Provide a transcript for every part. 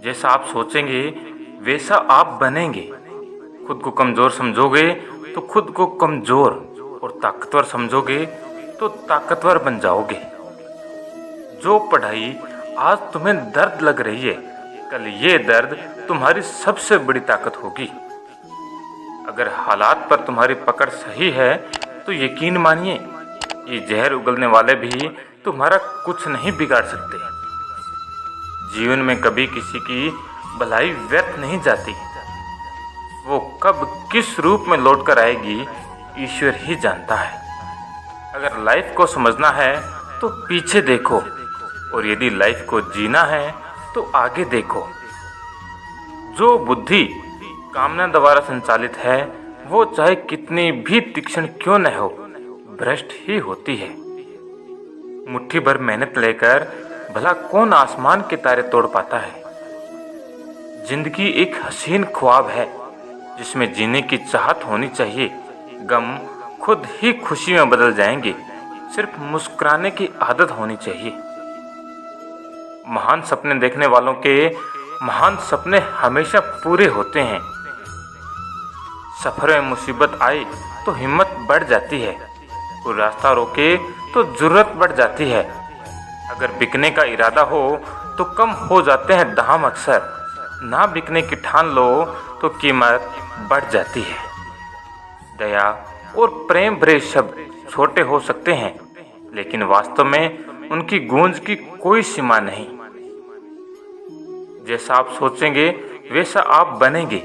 जैसा आप सोचेंगे वैसा आप बनेंगे। खुद को कमज़ोर समझोगे तो खुद को कमज़ोर और ताकतवर समझोगे तो ताकतवर बन जाओगे। जो पढ़ाई आज तुम्हें दर्द लग रही है, कल ये दर्द तुम्हारी सबसे बड़ी ताकत होगी। अगर हालात पर तुम्हारी पकड़ सही है तो यकीन मानिए, ये जहर उगलने वाले भी तुम्हारा कुछ नहीं बिगाड़ सकते। जीवन में कभी किसी की भलाई व्यर्थ नहीं जाती। वो कब किस रूप में लौट कर आएगी ईश्वर ही जानता है। अगर लाइफ को समझना है तो पीछे देखो, और यदि लाइफ को जीना है तो आगे देखो। जो बुद्धि कामना द्वारा संचालित है वो चाहे कितनी भी तीक्ष्ण क्यों न हो, भ्रष्ट ही होती है। मुट्ठी भर मेहनत लेकर भला कौन आसमान के तारे तोड़ पाता है। जिंदगी एक हसीन ख्वाब है जिसमें जीने की चाहत होनी चाहिए। गम खुद ही खुशी में बदल जाएंगे, सिर्फ मुस्कुराने की आदत होनी चाहिए। महान सपने देखने वालों के महान सपने हमेशा पूरे होते हैं। सफर में मुसीबत आए तो हिम्मत बढ़ जाती है, कोई रास्ता रोके तो जुर्रत बढ़ जाती है। अगर बिकने का इरादा हो तो कम हो जाते हैं दाम अक्सर, ना बिकने की ठान लो तो कीमत बढ़ जाती है। दया और प्रेम भरे शब्द छोटे हो सकते हैं, लेकिन वास्तव में उनकी गूंज की कोई सीमा नहीं। जैसा आप सोचेंगे वैसा आप बनेंगे।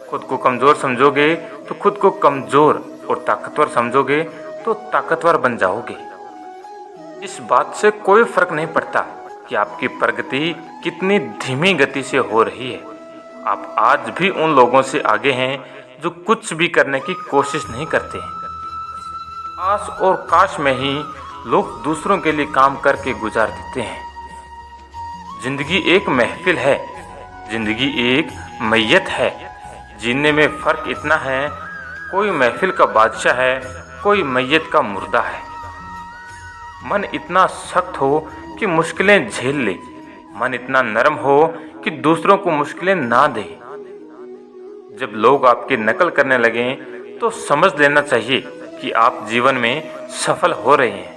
खुद को कमज़ोर समझोगे तो खुद को कमज़ोर और ताकतवर समझोगे तो ताकतवर बन जाओगे। इस बात से कोई फर्क नहीं पड़ता कि आपकी प्रगति कितनी धीमी गति से हो रही है। आप आज भी उन लोगों से आगे हैं जो कुछ भी करने की कोशिश नहीं करते हैं। आस और काश में ही लोग दूसरों के लिए काम करके गुजार देते हैं। जिंदगी एक महफिल है, जिंदगी एक मैयत है। जीने में फर्क इतना है, कोई महफिल का बादशाह है, कोई मैयत का मुर्दा है। मन इतना सख्त हो कि मुश्किलें झेल ले, मन इतना नरम हो कि दूसरों को मुश्किलें ना दे। जब लोग आपकी नकल करने लगें तो समझ लेना चाहिए कि आप जीवन में सफल हो रहे हैं।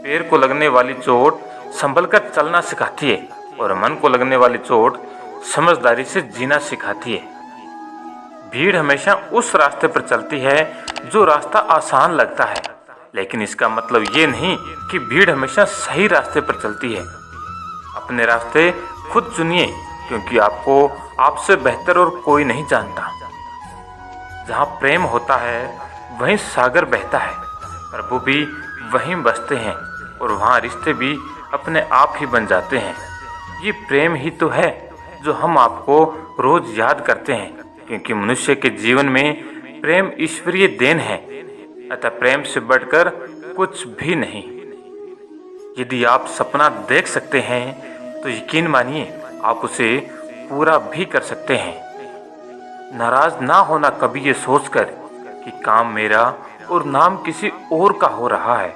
पैर को लगने वाली चोट संभल कर चलना सिखाती है, और मन को लगने वाली चोट समझदारी से जीना सिखाती है। भीड़ हमेशा उस रास्ते पर चलती है जो रास्ता आसान लगता है, लेकिन इसका मतलब ये नहीं कि भीड़ हमेशा सही रास्ते पर चलती है। अपने रास्ते खुद चुनिए, क्योंकि आपको आपसे बेहतर और कोई नहीं जानता। जहाँ प्रेम होता है वहीं सागर बहता है, प्रभु भी वहीं बसते हैं, और वहाँ रिश्ते भी अपने आप ही बन जाते हैं। ये प्रेम ही तो है जो हम आपको रोज याद करते हैं, क्योंकि मनुष्य के जीवन में प्रेम ईश्वरीय देन है। अतः प्रेम से बढ़कर कुछ भी नहीं। यदि आप सपना देख सकते हैं तो यकीन मानिए आप उसे पूरा भी कर सकते हैं। नाराज ना होना कभी ये सोचकर कि काम मेरा और नाम किसी और का हो रहा है।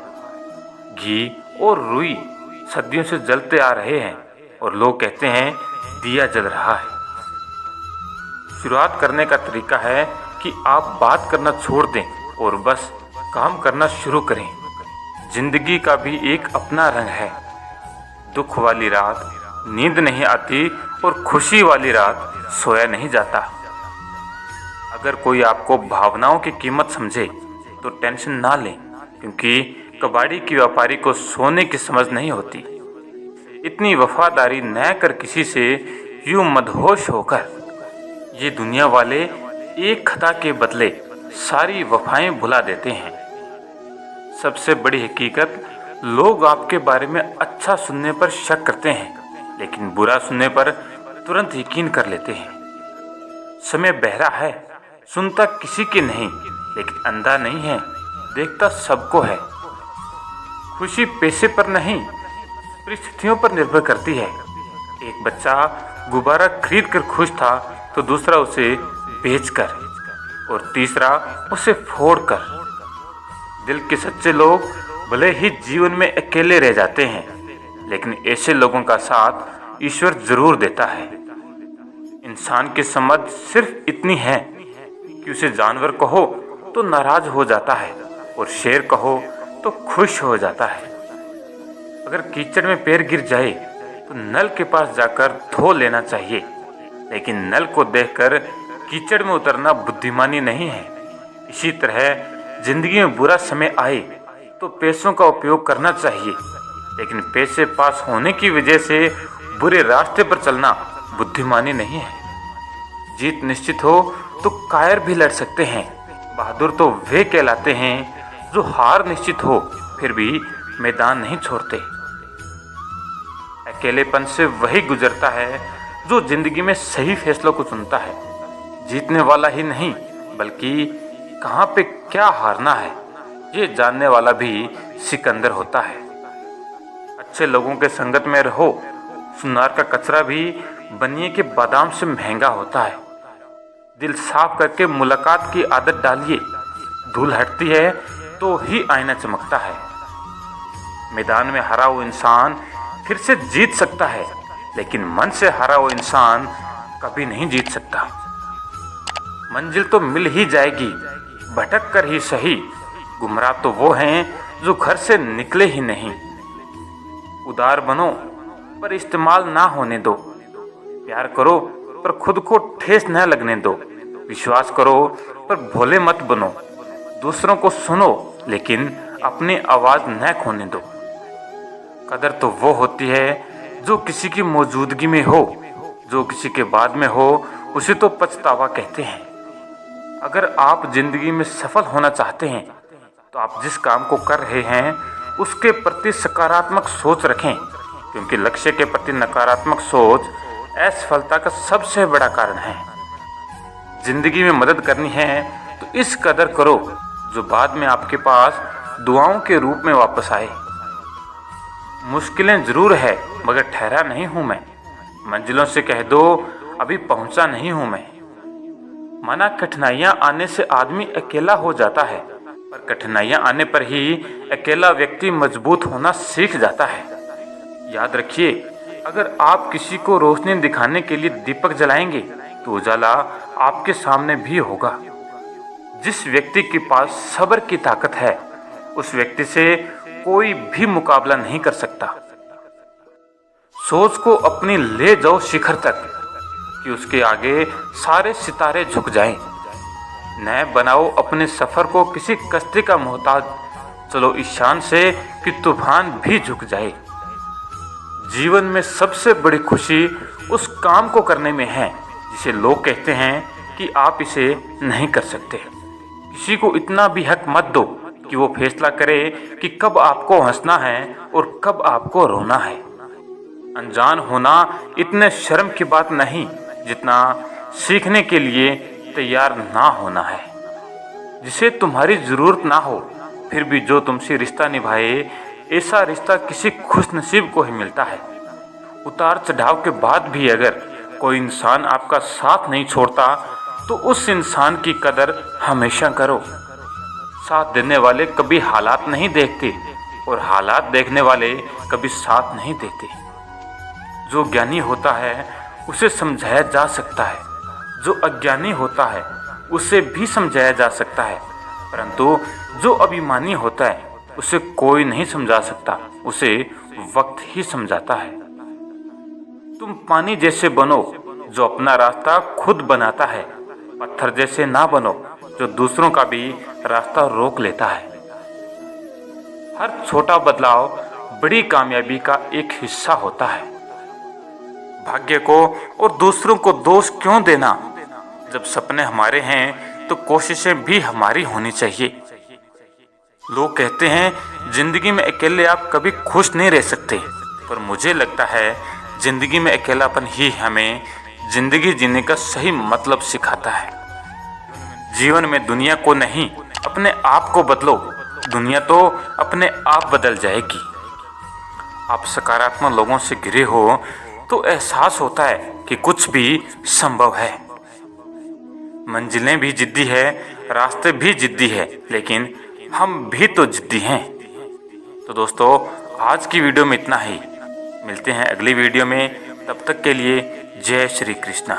घी और रुई सदियों से जलते आ रहे हैं और लोग कहते हैं दिया जल रहा है। शुरुआत करने का तरीका है कि आप बात करना छोड़ दें और बस काम करना शुरू करें। जिंदगी का भी एक अपना रंग है। दुख वाली रात नींद नहीं आती और खुशी वाली रात सोया नहीं जाता। अगर कोई आपको भावनाओं की कीमत समझे तो टेंशन ना लें, क्योंकि कबाड़ी की व्यापारी को सोने की समझ नहीं होती। इतनी वफादारी न कर किसी से यूं मदहोश होकर। ये दुनिया वाले एक खता के बदले सारी वफाएं भुला देते हैं। सबसे बड़ी हकीकत, लोग आपके बारे में अच्छा सुनने पर शक करते हैं, लेकिन बुरा सुनने पर तुरंत यकीन कर लेते हैं। समय बहरा है, सुनता किसी की नहीं, लेकिन अंधा नहीं है, देखता सबको है। खुशी पैसे पर नहीं, परिस्थितियों पर निर्भर करती है। एक बच्चा गुब्बारा खरीद कर खुश था तो दूसरा उसे बेचकर, और तीसरा उसे फोड़कर। दिल के सच्चे लोग भले ही जीवन में अकेले रह जाते हैं, लेकिन ऐसे लोगों का साथ ईश्वर जरूर देता है। इंसान की समझ सिर्फ इतनी है कि उसे जानवर कहो तो नाराज हो जाता है और शेर कहो तो खुश हो जाता है। अगर कीचड़ में पैर गिर जाए तो नल के पास जाकर धो लेना चाहिए, लेकिन नल को देखकर कीचड़ में उतरना बुद्धिमानी नहीं है। इसी तरह जिंदगी में बुरा समय आए तो पैसों का उपयोग करना चाहिए, लेकिन पैसे पास होने की वजह से बुरे रास्ते पर चलना बुद्धिमानी नहीं है। जीत निश्चित हो तो कायर भी लड़ सकते हैं। बहादुर तो वे कहलाते हैं जो हार निश्चित हो फिर भी मैदान नहीं छोड़ते। अकेलेपन से वही गुजरता है जो जिंदगी में सही फैसलों को चुनता है। जीतने वाला ही नहीं बल्कि कहाँ पे क्या हारना है ये जानने वाला भी सिकंदर होता है। अच्छे लोगों के संगत में रहो। सुनार का कचरा भी बनिए के बादाम से महंगा होता है। दिल साफ करके मुलाकात की आदत डालिए। धूल हटती है तो ही आईना चमकता है। मैदान में हारा हुआ इंसान फिर से जीत सकता है, लेकिन मन से हारा हुआ इंसान कभी नहीं जीत सकता। मंजिल तो मिल ही जाएगी, भटक कर ही सही। गुमराह तो वो हैं जो घर से निकले ही नहीं। उदार बनो पर इस्तेमाल ना होने दो। प्यार करो पर खुद को ठेस न लगने दो। विश्वास करो पर भोले मत बनो। दूसरों को सुनो लेकिन अपनी आवाज न खोने दो। कदर तो वो होती है जो किसी की मौजूदगी में हो, जो किसी के बाद में हो उसे तो पछतावा कहते हैं। अगर आप जिंदगी में सफल होना चाहते हैं तो आप जिस काम को कर रहे हैं उसके प्रति सकारात्मक सोच रखें, क्योंकि लक्ष्य के प्रति नकारात्मक सोच असफलता का सबसे बड़ा कारण है। जिंदगी में मदद करनी है तो इस कदर करो जो बाद में आपके पास दुआओं के रूप में वापस आए। मुश्किलें जरूर है मगर ठहरा नहीं हूं मैं। मंजिलों से कह दो अभी पहुंचा नहीं हूं मैं। माना कठिनाइयां आने से आदमी अकेला हो जाता है, पर कठिनाइयां आने पर ही अकेला व्यक्ति मजबूत होना सीख जाता है। याद रखिए, अगर आप किसी को रोशनी दिखाने के लिए दीपक जलाएंगे तो उजाला आपके सामने भी होगा। जिस व्यक्ति के पास सब्र की ताकत है उस व्यक्ति से कोई भी मुकाबला नहीं कर सकता। सोच को अपनी ले जाओ शिखर तक कि उसके आगे सारे सितारे झुक जाएं। न बनाओ अपने सफर को किसी कश्ती का मोहताज। चलो इस शान से कि तूफान भी झुक जाए। जीवन में सबसे बड़ी खुशी उस काम को करने में है जिसे लोग कहते हैं कि आप इसे नहीं कर सकते। किसी को इतना भी हक मत दो कि वो फैसला करे कि कब आपको हंसना है और कब आपको रोना है। अनजान होना इतने शर्म की बात नहीं जितना सीखने के लिए तैयार ना होना है। जिसे तुम्हारी जरूरत ना हो फिर भी जो तुमसे रिश्ता निभाए, ऐसा रिश्ता किसी खुशनसीब को ही मिलता है। उतार चढ़ाव के बाद भी अगर कोई इंसान आपका साथ नहीं छोड़ता तो उस इंसान की कदर हमेशा करो। साथ देने वाले कभी हालात नहीं देखते और हालात देखने वाले कभी साथ नहीं देते। जो ज्ञानी होता है उसे समझाया जा सकता है, जो अज्ञानी होता है उसे भी समझाया जा सकता है, परंतु जो अभिमानी होता है उसे कोई नहीं समझा सकता, उसे वक्त ही समझाता है। तुम पानी जैसे बनो जो अपना रास्ता खुद बनाता है, पत्थर जैसे ना बनो जो दूसरों का भी रास्ता रोक लेता है। हर छोटा बदलाव बड़ी कामयाबी का एक हिस्सा होता है। भाग्य को और दूसरों को दोष क्यों देना? जब सपने हमारे हैं तो कोशिशें भी हमारी होनी चाहिए। लोग कहते हैं जिंदगी में अकेले आप कभी खुश नहीं रह सकते, पर मुझे लगता है जिंदगी में अकेलापन ही हमें जिंदगी जीने का सही मतलब सिखाता है। जीवन में दुनिया को नहीं अपने आप को बदलो, दुनिया तो अपने आप बदल जाएगी। आप सकारात्मक लोगों से घिरे हो तो एहसास होता है कि कुछ भी संभव है। मंजिलें भी जिद्दी है, रास्ते भी जिद्दी है, लेकिन हम भी तो जिद्दी हैं। तो दोस्तों आज की वीडियो में इतना ही। मिलते हैं अगली वीडियो में, तब तक के लिए जय श्री कृष्णा।